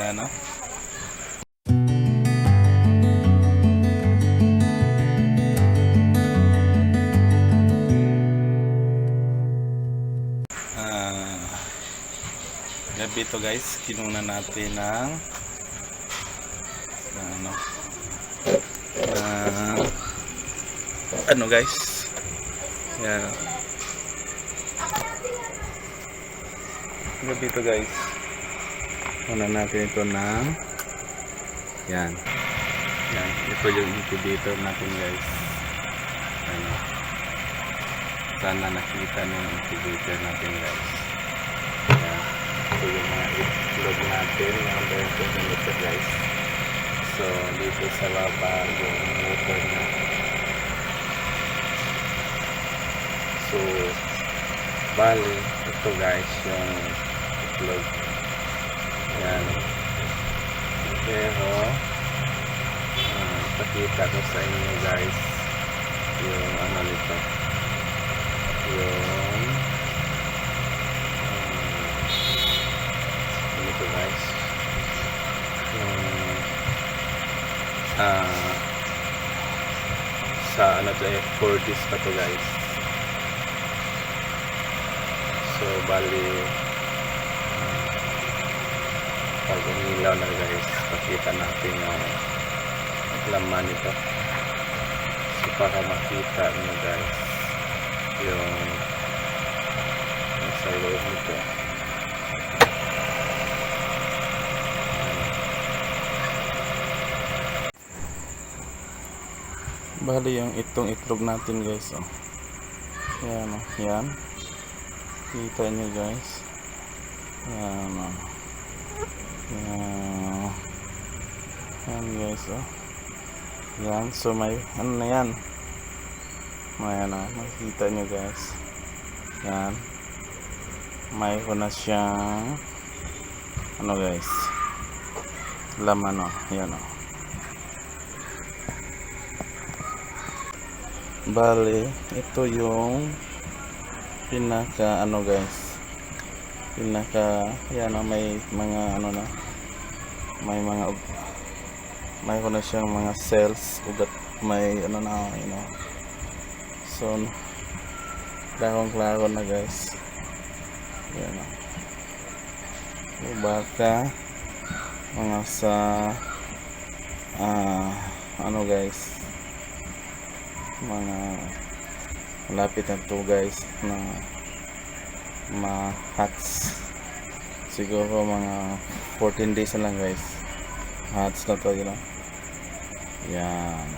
Ayan, no? Gabi to guys, kinuna natin ng ano guys, yan, gabi to guys, una natin ito ng yan, ito yung incubator natin guys. Ano, sana nakita niyo yung incubator natin guys. Yan, ito yung mga itlog natin, mga 20 cm guys. So dito sa baba yung motor na. So bali ito guys yung itlog. Yan, pero ipakita ko sa inyo guys yung ano nito, yung ito guys, yung sa ano to, 4 days pa to guys. So bali pag umilaw na guys, pakita natin yung laman nito. So para makita nyo guys yung nasa loob nito. Bali yung itong itlog natin guys, oh. Yan, oh. Yan, kita nyo guys, yan, oh. Yan guys, oh. Yan, so may ano na yan, may ano, makikita nyo guys, yan, may na siyang ano guys, laman, oh. Yan, oh. Bali ito yung pinaka ano guys, pinaka yan, oh. May mga ano na, may ko na siyang mga cells, ugat, may ano na, you know. So klaro na guys, yan, baka mga sa ano guys, mga malapit na to guys na ma-hatch, siguro mga 14 days na lang guys, hatch na to, you know. Yan,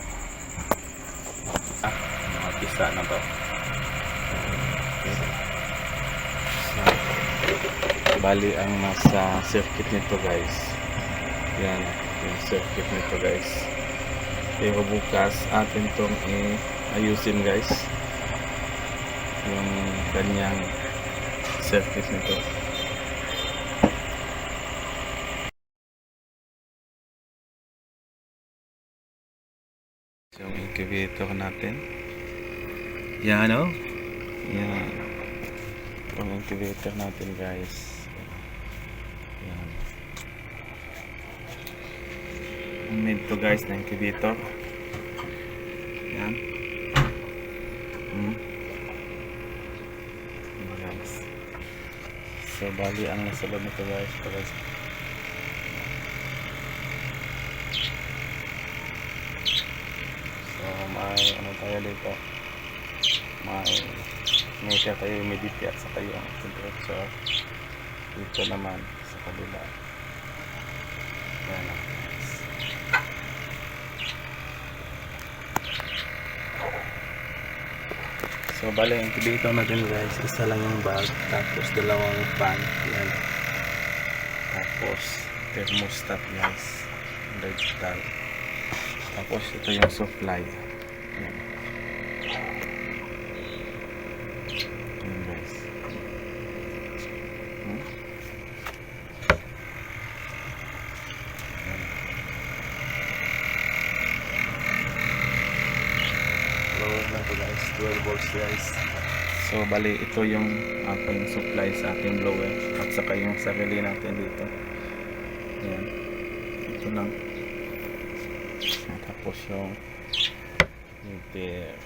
mga pisa na to. So, bali ang nasa circuit nito guys, yan yung circuit nito guys. Pero bukas atin itong ayusin guys, yung kanyang circuit nito. So yung incubator natin, yan, oh. Yan yung incubator natin guys. Yan, made to guys na incubator. Yan, guys. So bali ang nasa loob nito guys, so may ano tayo dito, may meter tayo, humidity at saka yung temperature. Dito naman sa kabila, yan. So bali yung incubator natin guys, isa lang yung bag, tapos dalawang fan, yan, tapos thermostat guys, digital, tapos ito yung supply, yan. Yan guys, lower na to guys, 12 volts guys. So bali ito yung ating supply sa ating blower at saka yung sarili natin dito. Yan. Ito lang. Tapos yung repair.